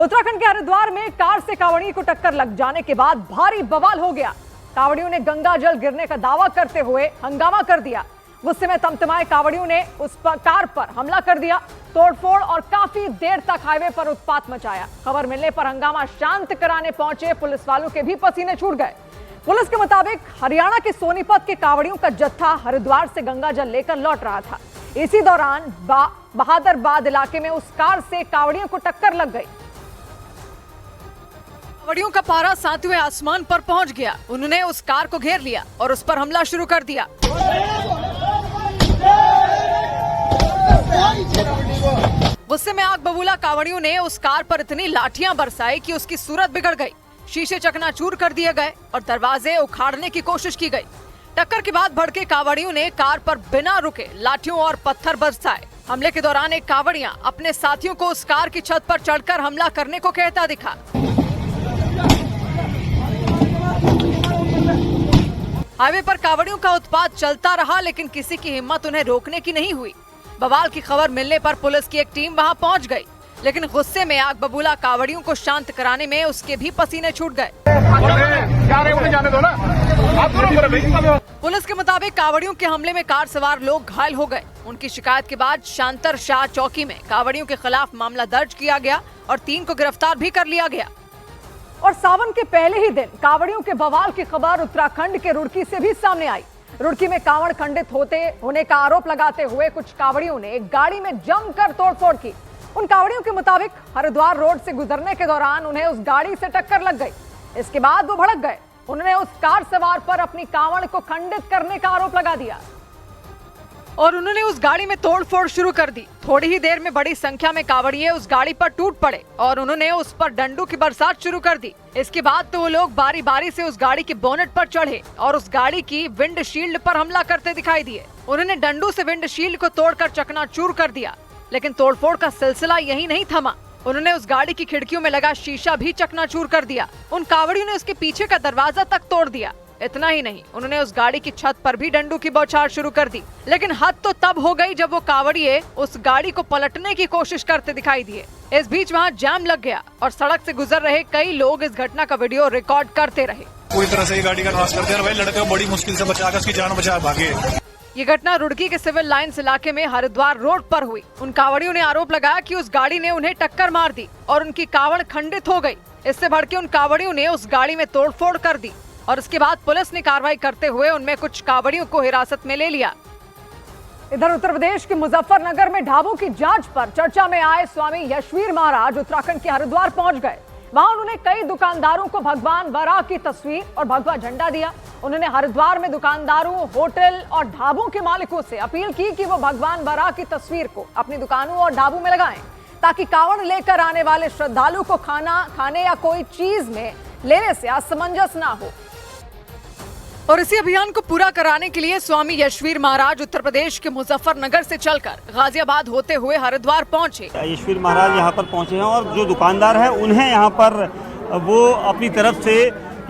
उत्तराखंड के हरिद्वार में कार से कांवड़िए को टक्कर लग जाने के बाद भारी बवाल हो गया। कांवड़ियों ने गंगा जल गिरने का दावा करते हुए हंगामा कर दिया। गुस्से में तमतमाए कांवड़ियों ने उस कार पर हमला कर दिया, तोड़फोड़ और काफी देर तक हाईवे पर उत्पात मचाया। खबर मिलने पर हंगामा शांत कराने पहुंचे पुलिस वालों के भी पसीने छूट गए। पुलिस के मुताबिक हरियाणा के सोनीपत के कांवड़ियों का जत्था हरिद्वार से गंगा जल लेकर लौट रहा था। इसी दौरान बहादुराबाद इलाके में उस कार से कांवड़ियों को टक्कर लग गई। कांवड़ियों का पारा 7वें आसमान पर पहुंच गया। उन्होंने उस कार को घेर लिया और उस पर हमला शुरू कर दिया। गुस्से में आग बबूला कांवड़ियों ने उस कार पर इतनी लाठियां बरसाई कि उसकी सूरत बिगड़ गई। शीशे चकनाचूर कर दिए गए और दरवाजे उखाड़ने की कोशिश की गई। टक्कर के बाद भड़के कांवड़ियों ने कार पर बिना रुके लाठियों और पत्थर बरसाए। हमले के दौरान एक कांवड़िया अपने साथियों को उस कार की छत पर चढ़कर हमला करने को कहता दिखा। हाईवे पर कांवड़ियों का उत्पात चलता रहा, लेकिन किसी की हिम्मत उन्हें रोकने की नहीं हुई। बवाल की खबर मिलने पर पुलिस की एक टीम वहां पहुंच गई, लेकिन गुस्से में आग बबूला कांवड़ियों को शांत कराने में उसके भी पसीने छूट गए। पुलिस के मुताबिक कांवड़ियों के हमले में कार सवार लोग घायल हो गए। उनकी शिकायत के बाद शांतर शाह चौकी में कांवड़ियों के खिलाफ मामला दर्ज किया गया और 3 को गिरफ्तार भी कर लिया गया। और सावन के पहले ही दिन कांवड़ियों के बवाल की खबर उत्तराखंड के रुड़की से भी सामने आई। रुड़की में कांवड़ खंडित होने का आरोप लगाते हुए कुछ कांवड़ियों ने एक गाड़ी में जमकर तोड़फोड़ की। उन कांवड़ियों के मुताबिक हरिद्वार रोड से गुजरने के दौरान उन्हें उस गाड़ी से टक्कर लग गई। इसके बाद वो भड़क गए। उन्होंने उस कार सवार पर अपनी कांवड़ को खंडित करने का आरोप लगा दिया और उन्होंने उस गाड़ी में तोड़फोड़ शुरू कर दी। थोड़ी ही देर में बड़ी संख्या में कांवड़िए उस गाड़ी पर टूट पड़े और उन्होंने उस पर डंडों की बरसात शुरू कर दी। इसके बाद तो वो लोग बारी बारी से उस गाड़ी के बोनेट पर चढ़े और उस गाड़ी की विंडशील्ड पर हमला करते दिखाई दिए। उन्होंने डंडों से विंडशील्ड को तोड़कर चकनाचूर कर दिया, लेकिन तोड़फोड़ का सिलसिला यही नहीं थमा। उन्होंने उस गाड़ी की खिड़कियों में लगा शीशा भी चकनाचूर कर दिया। उन कांवड़ियों ने उसके पीछे का दरवाजा तक तोड़ दिया। इतना ही नहीं, उन्होंने उस गाड़ी की छत पर भी डंडों की बौछार शुरू कर दी। लेकिन हद तो तब हो गई जब वो कांवड़िए उस गाड़ी को पलटने की कोशिश करते दिखाई दिए। इस बीच वहां जाम लग गया और सड़क से गुजर रहे कई लोग इस घटना का वीडियो रिकॉर्ड करते रहे। पूरी तरह से गाड़ी का नाश कर दिया। भाई लड़के बड़ी मुश्किल से बचाकर उसकी जान बचा भागे। ये घटना रुड़की के सिविल लाइंस इलाके में हरिद्वार रोड पर हुई। उन कांवड़ियों ने आरोप लगाया कि उस गाड़ी ने उन्हें टक्कर मार दी और उनकी कांवड़ खंडित हो गई। इससे भड़के उन कांवड़ियों ने उस गाड़ी में तोड़फोड़ कर दी और इसके बाद पुलिस ने कार्रवाई करते हुए उनमें कुछ कांवड़ियों को हिरासत में ले लिया। इधर उत्तर प्रदेश के मुजफ्फरनगर में ढाबों की जांच पर चर्चा में आए स्वामी यशवीर महाराज उत्तराखंड के हरिद्वार पहुंच गए। वहां उन्होंने कई दुकानदारों को भगवान वराह की तस्वीर और भगवा झंडा दिया। उन्होंने हरिद्वार में दुकानदारों, होटल और ढाबों के मालिकों से अपील की कि वो भगवान वराह की तस्वीर को अपनी दुकानों और ढाबों में लगाएं, ताकि कांवड़ लेकर आने वाले श्रद्धालु को खाने या कोई चीज में लेने से असमंजस ना हो। और इसी अभियान को पूरा कराने के लिए स्वामी यशवीर महाराज उत्तर प्रदेश के मुजफ्फरनगर से चलकर गाजियाबाद होते हुए हरिद्वार पहुंचे। यशवीर महाराज यहाँ पर पहुंचे हैं और जो दुकानदार हैं उन्हें यहाँ पर वो अपनी तरफ से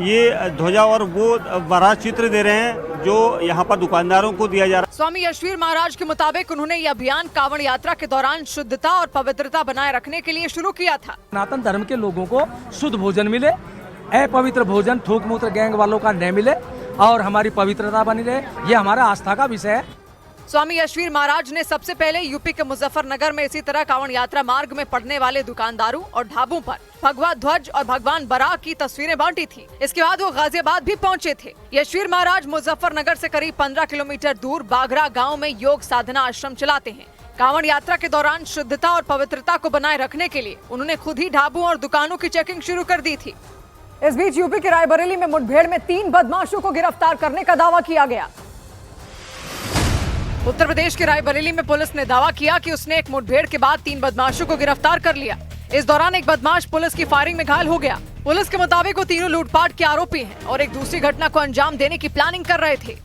ये ध्वजा और वो वराह चित्र दे रहे हैं जो यहाँ पर दुकानदारों को दिया जा रहा है। स्वामी यशवीर महाराज के मुताबिक उन्होंने ये अभियान कांवड़ यात्रा के दौरान शुद्धता और पवित्रता बनाए रखने के लिए शुरू किया था। सनातन धर्म के लोगों को शुद्ध भोजन मिले, अपवित्र भोजन थूक मूत्र गैंग वालों का न मिले और हमारी पवित्रता बनी रहे, ये हमारा आस्था का विषय है। स्वामी यशवीर महाराज ने सबसे पहले यूपी के मुजफ्फरनगर में इसी तरह कांवड़ यात्रा मार्ग में पड़ने वाले दुकानदारों और ढाबों पर भगवा ध्वज और भगवान वराह की तस्वीरें बांटी थी। इसके बाद वो गाजियाबाद भी पहुंचे थे। यशवीर महाराज मुजफ्फरनगर से करीब 15 किलोमीटर दूर बाघरा गाँव में योग साधना आश्रम चलाते हैं। कांवड़ यात्रा के दौरान शुद्धता और पवित्रता को बनाए रखने के लिए उन्होंने खुद ही ढाबों और दुकानों की चेकिंग शुरू कर दी थी। इस बीच यूपी के रायबरेली में मुठभेड़ में 3 बदमाशों को गिरफ्तार करने का दावा किया गया। उत्तर प्रदेश के रायबरेली में पुलिस ने दावा किया कि उसने एक मुठभेड़ के बाद 3 बदमाशों को गिरफ्तार कर लिया। इस दौरान एक बदमाश पुलिस की फायरिंग में घायल हो गया। पुलिस के मुताबिक वो तीनों लूटपाट के आरोपी हैं और एक दूसरी घटना को अंजाम देने की प्लानिंग कर रहे थे।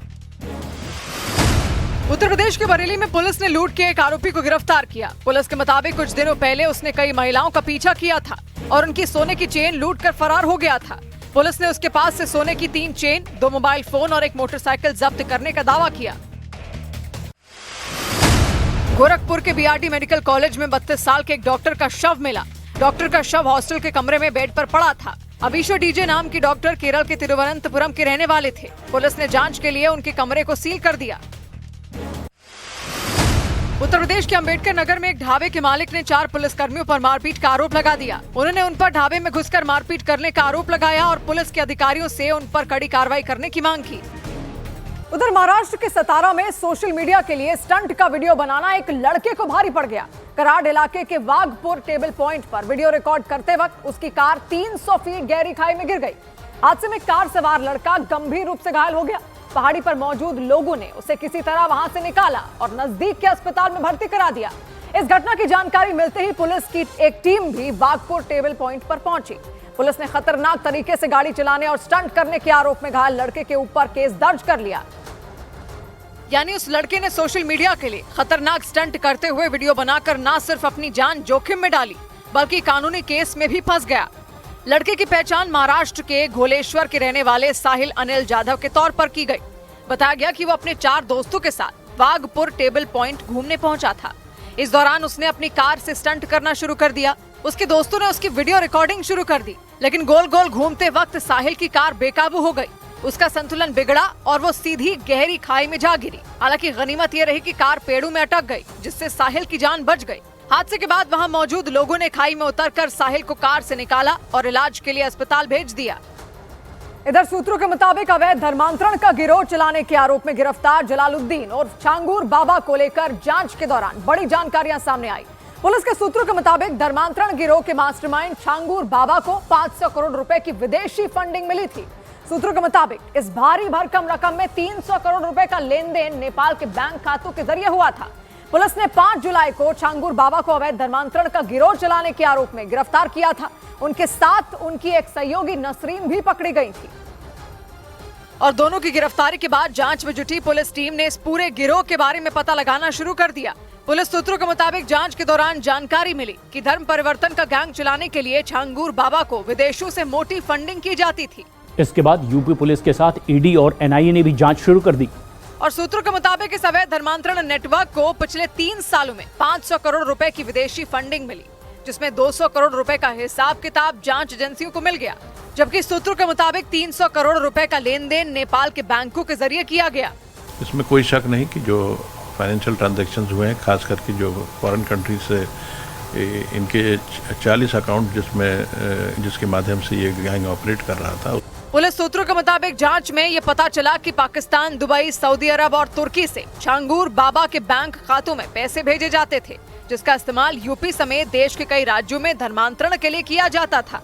उत्तर प्रदेश के बरेली में पुलिस ने लूट के एक आरोपी को गिरफ्तार किया। पुलिस के मुताबिक कुछ दिनों पहले उसने कई महिलाओं का पीछा किया था और उनकी सोने की चेन लूट कर फरार हो गया था। पुलिस ने उसके पास से सोने की 3 चेन, 2 मोबाइल फोन और एक मोटरसाइकिल जब्त करने का दावा किया। गोरखपुर के बीआरडी मेडिकल कॉलेज में 32 साल के एक डॉक्टर का शव मिला। डॉक्टर का शव हॉस्टल के कमरे में बेड पर पड़ा था। अभिषो डीजे नाम की डॉक्टर केरल के तिरुवनंतपुरम के रहने वाले थे। पुलिस ने जांच के लिए उनके कमरे को सील कर दिया। उत्तर प्रदेश के अंबेडकर नगर में एक ढाबे के मालिक ने 4 पुलिसकर्मियों पर मारपीट का आरोप लगा दिया। उन्होंने उन पर ढाबे में घुसकर मारपीट करने का आरोप लगाया और पुलिस के अधिकारियों से उन पर कड़ी कार्रवाई करने की मांग की। उधर महाराष्ट्र के सतारा में सोशल मीडिया के लिए स्टंट का वीडियो बनाना एक लड़के को भारी पड़ गया। कराड़ इलाके के वाघपुर टेबल पॉइंट पर वीडियो रिकॉर्ड करते वक्त उसकी कार 300 फीट गहरी खाई में गिर गई। हादसे में कार सवार लड़का गंभीर रूप से घायल हो गया। पहाड़ी पर मौजूद लोगों ने उसे किसी तरह वहां से निकाला और नजदीक के अस्पताल में भर्ती करा दिया। इस घटना की जानकारी मिलते ही पुलिस की एक टीम भी वाघपुर टेबल पॉइंट पर पहुंची। पुलिस ने खतरनाक तरीके से गाड़ी चलाने और स्टंट करने के आरोप में घायल लड़के के ऊपर केस दर्ज कर लिया। यानी उस लड़के ने सोशल मीडिया के लिए खतरनाक स्टंट करते हुए वीडियो बनाकर न सिर्फ अपनी जान जोखिम में डाली बल्कि कानूनी केस में भी फंस गया। लड़के की पहचान महाराष्ट्र के घोलेश्वर के रहने वाले साहिल अनिल जाधव के तौर पर की गई। बताया गया कि वो अपने 4 दोस्तों के साथ वाघपुर टेबल पॉइंट घूमने पहुंचा था। इस दौरान उसने अपनी कार से स्टंट करना शुरू कर दिया। उसके दोस्तों ने उसकी वीडियो रिकॉर्डिंग शुरू कर दी, लेकिन गोल गोल घूमते वक्त साहिल की कार बेकाबू हो गई। उसका संतुलन बिगड़ा और वो सीधी गहरी खाई में जा गिरी। हालांकि गनीमत ये रही कि कार पेड़ों में अटक गई, जिससे साहिल की जान बच गई। हादसे के बाद वहां मौजूद लोगों ने खाई में उतरकर साहिल को कार से निकाला और इलाज के लिए अस्पताल भेज दिया। इधर सूत्रों के मुताबिक अवैध धर्मांतरण का गिरोह चलाने के आरोप में गिरफ्तार जलालुद्दीन और छांगूर बाबा को लेकर जांच के दौरान बड़ी जानकारियां सामने आई। पुलिस के सूत्रों के मुताबिक धर्मांतरण गिरोह के मास्टरमाइंड छांगूर बाबा को 500 करोड़ रुपए की विदेशी फंडिंग मिली थी। सूत्रों के मुताबिक इस भारी भरकम रकम में 300 करोड़ रुपए का लेन देन नेपाल के बैंक खातों के जरिए हुआ था। पुलिस ने 5 जुलाई को छांगूर बाबा को अवैध धर्मांतरण का गिरोह चलाने के आरोप में गिरफ्तार किया था। उनके साथ उनकी एक सहयोगी नसरीन भी पकड़ी गई थी और दोनों की गिरफ्तारी के बाद जांच में जुटी पुलिस टीम ने इस पूरे गिरोह के बारे में पता लगाना शुरू कर दिया। पुलिस सूत्रों के मुताबिक जांच के दौरान जानकारी मिली कि धर्म परिवर्तन का गैंग चलाने के लिए छांगूर बाबा को विदेशों से मोटी फंडिंग की जाती थी। इसके बाद यूपी पुलिस के साथ ईडी और एनआईए ने भी जांच शुरू कर दी और सूत्रों के मुताबिक इस अवैध धर्मांतरण नेटवर्क को पिछले 3 सालों में 500 करोड़ रुपए की विदेशी फंडिंग मिली, जिसमें 200 करोड़ रुपए का हिसाब किताब जांच एजेंसियों को मिल गया। जबकि सूत्रों के मुताबिक 300 करोड़ रुपए का लेन देन नेपाल के बैंकों के जरिए किया गया। इसमें कोई शक नहीं कि जो फाइनेंशियल ट्रांजैक्शंस हुए हैं, खास करके जो फॉरेन कंट्री से इनके 40 अकाउंट जिसके माध्यम से ये गैंग ऑपरेट कर रहा था। पुलिस सूत्रों के मुताबिक जांच में ये पता चला कि पाकिस्तान, दुबई, सऊदी अरब और तुर्की से छांगूर बाबा के बैंक खातों में पैसे भेजे जाते थे, जिसका इस्तेमाल यूपी समेत देश के कई राज्यों में धर्मांतरण के लिए किया जाता था।